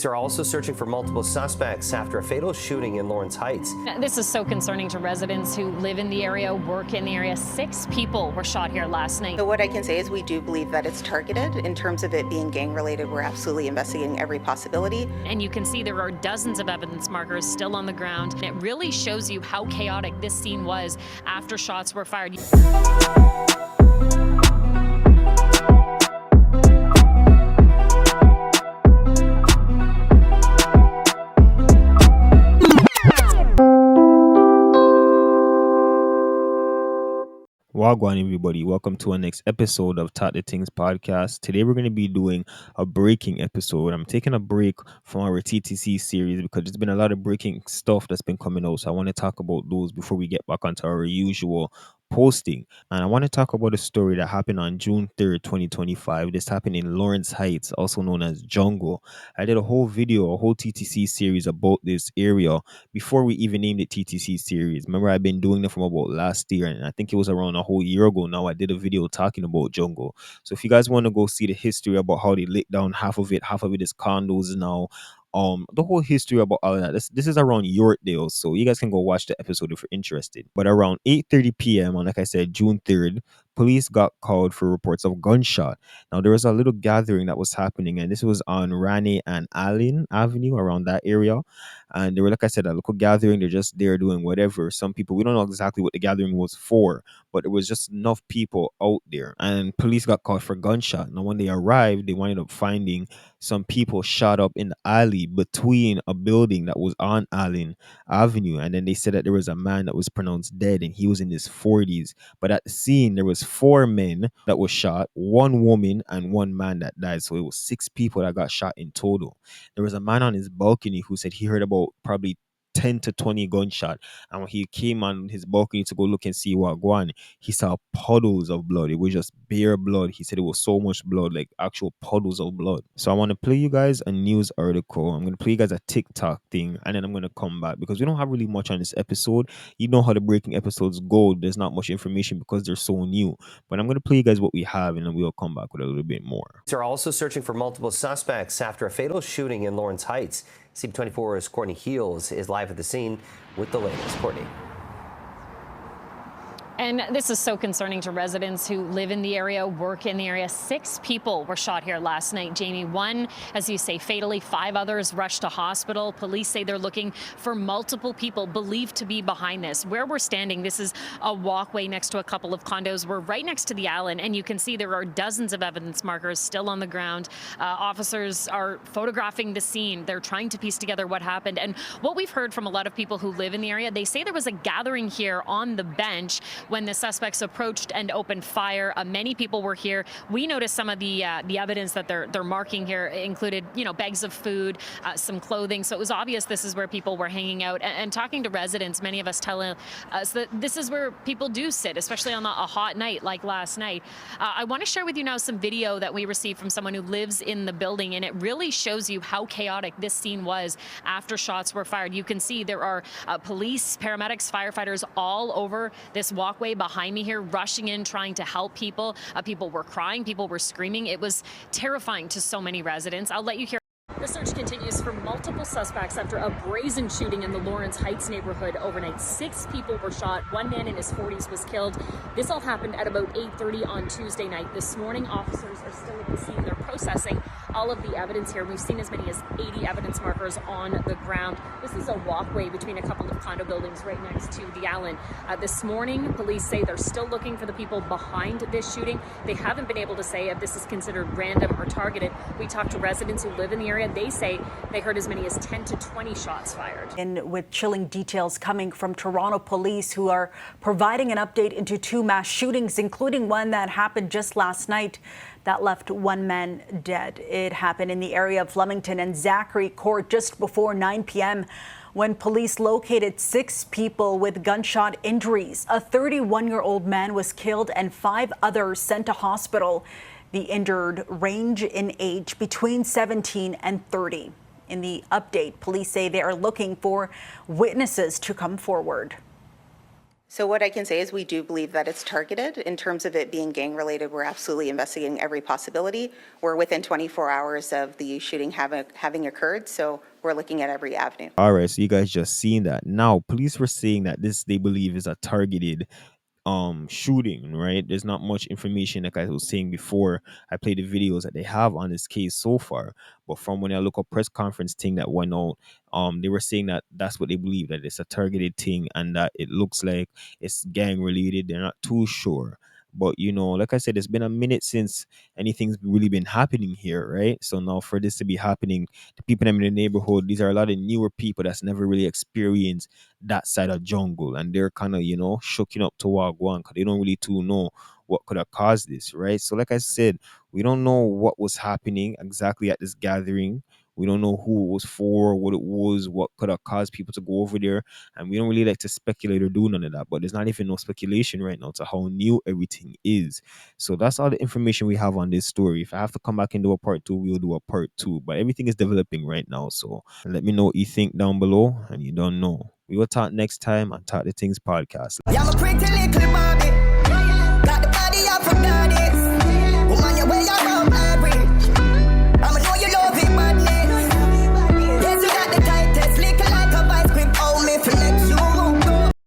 Are also searching for multiple suspects after a fatal shooting in Lawrence Heights. This is so concerning to residents who live in the area, work in the area. 6 people were shot here last night. So what I can say is we do believe that it's targeted. In terms of it being gang related, we're absolutely investigating every possibility. And you can see there are dozens of evidence markers still on the ground. And it really shows you how chaotic this scene was after shots were fired. Wagwan, everybody. Welcome to our next episode of Talk the Things podcast. Today we're going to be doing a breaking episode. I'm taking a break from our TTC series because there's been a lot of breaking stuff that's been coming out. So I want to talk about those before we get back onto our usual posting. And I want to talk about a story that happened on June 3rd, 2025. This happened in Lawrence Heights, also known as Jungle. I did a whole video, a whole TTC series about this area before we even named it TTC series. Remember, I've been doing it from about last year, and I think it was around a whole year ago now. I did a video talking about Jungle. So if you guys want to go see the history about how they lit down half of it is condos now. The whole history about all of that. This is around Yorkdale, so you guys can go watch the episode if you're interested. But around 8:30 p.m. on, like I said, June 3rd, police got called for reports of gunshot. Now there was a little gathering that was happening, and this was on Rane and Allen Avenue, around that area. And they were, like I said, a local gathering. They're just there doing whatever. Some people, we don't know exactly what the gathering was for, but there was just enough people out there. And police got called for gunshot. Now when they arrived, they ended up finding some people shot up in the alley between a building that was on Allen Avenue. And then they said that there was a man that was pronounced dead, and he was in his 40s. But at the scene, there was 4 men that was shot, 1 woman and 1 man that died. So it was 6 people that got shot in total. There was a man on his balcony who said he heard about probably 10 to 20 gunshot, and when he came on his balcony to go look and see what going on, he saw puddles of blood. It was just bare blood. He said it was so much blood, like actual puddles of blood. So I want to play you guys a news article. I'm going to play you guys a TikTok thing, and then I'm going to come back because we don't have really much on this episode. You know how the breaking episodes go. There's not much information because they're so new, but I'm going to play you guys what we have, and then we'll come back with a little bit more. They're also searching for multiple suspects after a fatal shooting in Lawrence Heights. CP24's Courtney Heels is live at the scene with the latest. Courtney. And this is so concerning to residents who live in the area, work in the area. 6 people were shot here last night, Jamie. 1, as you say, fatally. 5 others rushed to hospital. Police say they're looking for multiple people believed to be behind this. Where we're standing, this is a walkway next to a couple of condos. We're right next to the Allen, and you can see there are dozens of evidence markers still on the ground. Officers are photographing the scene. They're trying to piece together what happened. And what we've heard from a lot of people who live in the area, they say there was a gathering here on the bench when the suspects approached and opened fire. Many people were here. We noticed some of the evidence that they're marking here included, bags of food, some clothing. So it was obvious this is where people were hanging out. And talking to residents, many of us tell us that this is where people do sit, especially on a hot night like last night. I want to share with you now some video that we received from someone who lives in the building, and it really shows you how chaotic this scene was after shots were fired. You can see there are police, paramedics, firefighters all over this walkway behind me here, rushing in, trying to help people. People were crying, people were screaming. It was terrifying to so many residents. I'll let you hear. The search continues for multiple suspects after a brazen shooting in the Lawrence Heights neighborhood overnight. 6 people were shot. 1 man in his 40s was killed. This all happened at about 8:30 on Tuesday night. This morning, officers are still at the scene. They're processing all of the evidence here. We've seen as many as 80 evidence markers on the ground. This is a walkway between a couple of condo buildings right next to the Allen. This morning, police say they're still looking for the people behind this shooting. They haven't been able to say if this is considered random or targeted. We talked to residents who live in the area. They say they heard as many as 10 to 20 shots fired. And with chilling details coming from Toronto police, who are providing an update into 2 mass shootings, including one that happened just last night that left 1 man dead. It happened in the area of Flemington and Zachary Court just before 9 p.m. when police located 6 people with gunshot injuries. A 31-year-old man was killed and 5 others sent to hospital. The injured range in age between 17 and 30. In the update, police say they are looking for witnesses to come forward. So what I can say is we do believe that it's targeted. In terms of it being gang related, we're absolutely investigating every possibility. We're within 24 hours of the shooting having occurred, so we're looking at every avenue. All right, so you guys just seen that. Now, police were saying that this they believe is a targeted shooting, right? There's not much information, like I was saying before. I played the videos that they have on this case so far, but from when I look up press conference thing that went out, they were saying that that's what they believe, that it's a targeted thing and that it looks like it's gang related. They're not too sure. But like I said, it's been a minute since anything's really been happening here, right? So now for this to be happening, the people in the neighborhood, these are a lot of newer people that's never really experienced that side of jungle, and they're kind of shooking up to Wagwan because they don't really too know what could have caused this, right? So like I said, we don't know what was happening exactly at this gathering. We don't know who it was for, what it was, what could have caused people to go over there, and we don't really like to speculate or do none of that. But there's not even no speculation right now to how new everything is. So that's all the information we have on this story. If I have to come back and do a part two, we'll do a part two. But everything is developing right now. So let me know what you think down below. And you don't know. We will talk next time on Talk the Things podcast.